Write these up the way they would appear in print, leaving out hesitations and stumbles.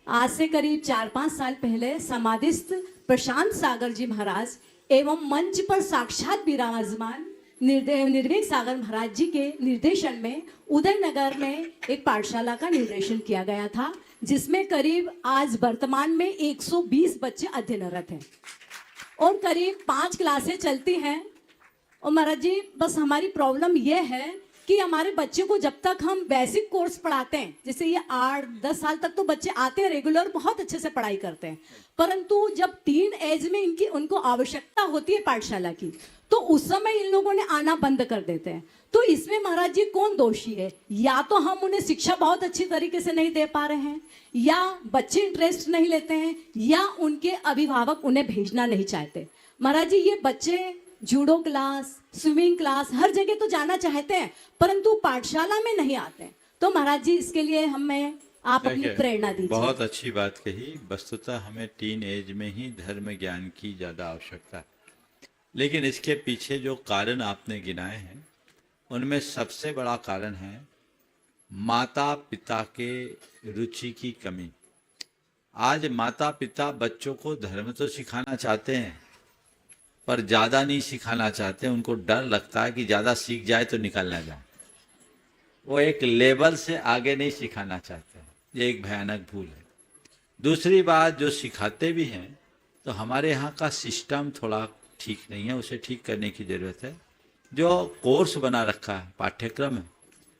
आज से करीब 4-5 साल पहले समाधिस्थ प्रशांत सागर जी महाराज एवं मंच पर साक्षात विराजमान निर्भीक सागर महाराज जी के निर्देशन में उदयनगर में एक पाठशाला का निर्देशन किया गया था, जिसमें करीब आज वर्तमान में 120 बच्चे अध्ययनरत हैं और करीब 5 क्लासें चलती हैं। और महाराज जी, बस हमारी प्रॉब्लम यह है कि हमारे बच्चे को जब तक हम बेसिक कोर्स पढ़ाते हैं, जैसे ये 8-10 साल तक तो बच्चे आते हैं रेगुलर, बहुत अच्छे से पढ़ाई करते हैं, परंतु जब टीन एज में उनको आवश्यकता होती है पाठशाला की, तो उस समय इन लोगों ने आना बंद कर देते हैं। तो इसमें महाराज जी कौन दोषी है? या तो हम उन्हें शिक्षा बहुत अच्छी तरीके से नहीं दे पा रहे हैं, या बच्चे इंटरेस्ट नहीं लेते हैं, या उनके अभिभावक उन्हें भेजना नहीं चाहते। महाराज जी, ये बच्चे जूडो क्लास, स्विमिंग क्लास, हर जगह तो जाना चाहते हैं, परंतु पाठशाला में नहीं आते हैं। तो महाराज जी, इसके लिए आप अपनी प्रेरणा दीजिए। बहुत अच्छी बात कही। वस्तुतः हमें टीन एज में ही धर्म ज्ञान की ज्यादा आवश्यकता है, लेकिन इसके पीछे जो कारण आपने गिनाए हैं उनमें सबसे बड़ा कारण है माता पिता के रुचि की कमी। आज माता पिता बच्चों को धर्म तो सिखाना चाहते हैं, पर ज़्यादा नहीं सिखाना चाहते। उनको डर लगता है कि ज़्यादा सीख जाए तो निकल ना जाए। वो एक लेवल से आगे नहीं सिखाना चाहते। ये एक भयानक भूल है। दूसरी बात, जो सिखाते भी हैं तो हमारे यहाँ का सिस्टम थोड़ा ठीक नहीं है, उसे ठीक करने की ज़रूरत है। जो कोर्स बना रखा है, पाठ्यक्रम है,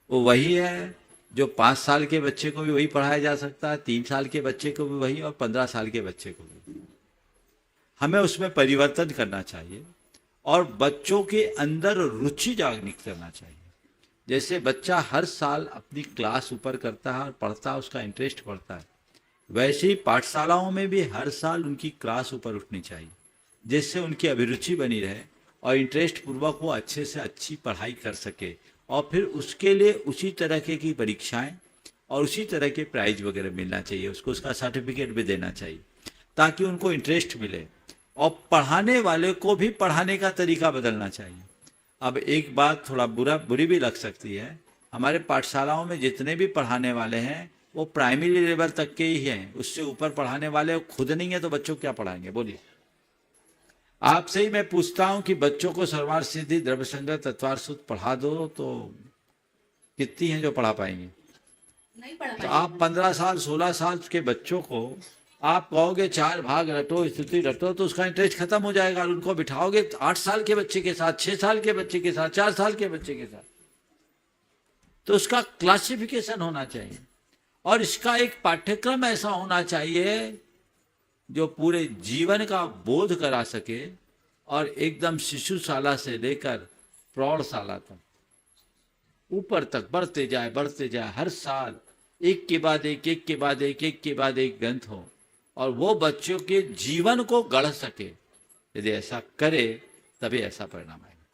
वो वही है जो 5 साल के बच्चे को भी वही पढ़ाया जा सकता है, 3 साल के बच्चे को भी वही, और 15 साल के बच्चे को भी। हमें उसमें परिवर्तन करना चाहिए और बच्चों के अंदर रुचि जागृत करना चाहिए। जैसे बच्चा हर साल अपनी क्लास ऊपर करता है और पढ़ता है, उसका इंटरेस्ट बढ़ता है, वैसे ही पाठशालाओं में भी हर साल उनकी क्लास ऊपर उठनी चाहिए, जिससे उनकी अभिरुचि बनी रहे और इंटरेस्ट पूर्वक वो अच्छे से अच्छी पढ़ाई कर सके, और फिर उसके लिए उसी तरह की परीक्षाएं और उसी तरह के प्राइज वगैरह मिलना चाहिए, उसको उसका सर्टिफिकेट भी देना चाहिए, ताकि उनको इंटरेस्ट मिले। और पढ़ाने वाले को भी पढ़ाने का तरीका बदलना चाहिए। अब एक बात थोड़ा बुरी भी लग सकती है, हमारे पाठशालाओं में जितने भी पढ़ाने वाले हैं वो प्राइमरी लेवल तक के ही हैं, उससे ऊपर पढ़ाने वाले खुद नहीं है, तो बच्चों क्या पढ़ाएंगे? बोलिए। आपसे ही मैं पूछता हूं कि बच्चों को सर्वार्थ सिद्धि द्रव्य संग्रह तत्वार्थ सूत्र पढ़ा दो तो कितनी हैं जो पढ़ा पाएंगे? नहीं पढ़ा तो आप 15 साल 16 साल के बच्चों को आप कहोगे 4 भाग रटो, स्थिति रटो, तो उसका इंटरेस्ट खत्म हो जाएगा। और उनको बिठाओगे 8 साल के बच्चे के साथ, 6 साल के बच्चे के साथ, 4 साल के बच्चे के साथ, तो उसका क्लासिफिकेशन होना चाहिए और इसका एक पाठ्यक्रम ऐसा होना चाहिए जो पूरे जीवन का बोध करा सके, और एकदम शिशुशाला से लेकर प्रौढ़शाला तक ऊपर तक बढ़ते जाए, हर साल एक के बाद एक, एक के बाद एक, एक के बाद एक ग्रंथ हो, और वो बच्चों के जीवन को गढ़ सके। यदि ऐसा करे तभी ऐसा परिणाम है।